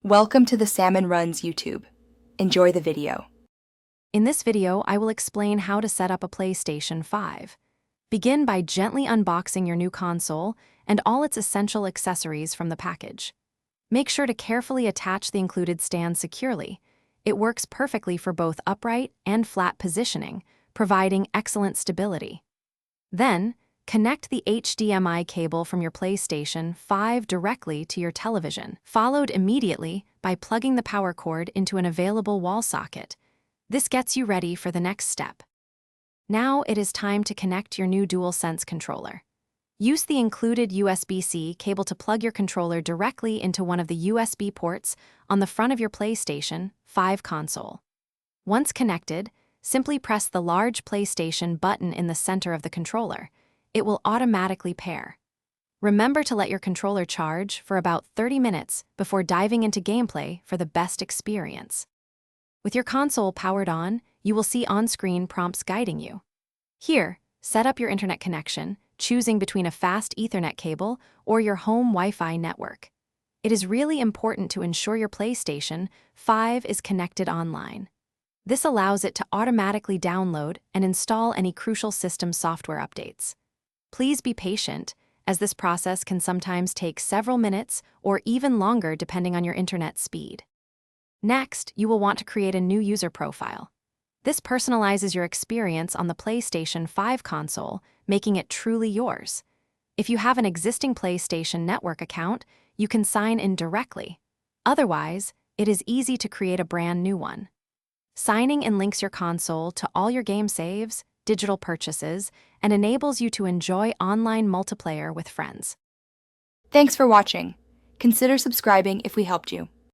Welcome to the Salmon Runs YouTube. Enjoy the video. In this video, I will explain how to set up a PlayStation 5. Begin by gently unboxing your new console and all its essential accessories from the package. Make sure to carefully attach the included stand securely. It works perfectly for both upright and flat positioning, providing excellent stability. Then, connect the HDMI cable from your PlayStation 5 directly to your television, followed immediately by plugging the power cord into an available wall socket. This gets you ready for the next step. Now it is time to connect your new DualSense controller. Use the included USB-C cable to plug your controller directly into one of the USB ports on the front of your PlayStation 5 console. Once connected, simply press the large PlayStation button in the center of the controller. It will automatically pair. Remember to let your controller charge for about 30 minutes before diving into gameplay for the best experience. With your console powered on, you will see on-screen prompts guiding you. Here, set up your internet connection, choosing between a fast Ethernet cable or your home Wi-Fi network. It is really important to ensure your PlayStation 5 is connected online. This allows it to automatically download and install any crucial system software updates. Please be patient, as this process can sometimes take several minutes or even longer depending on your internet speed. Next, you will want to create a new user profile. This personalizes your experience on the PlayStation 5 console, making it truly yours. If you have an existing PlayStation Network account, you can sign in directly. Otherwise, it is easy to create a brand new one. Signing in links your console to all your game saves, digital purchases, and enables you to enjoy online multiplayer with friends. Thanks for watching. Consider subscribing if we helped you.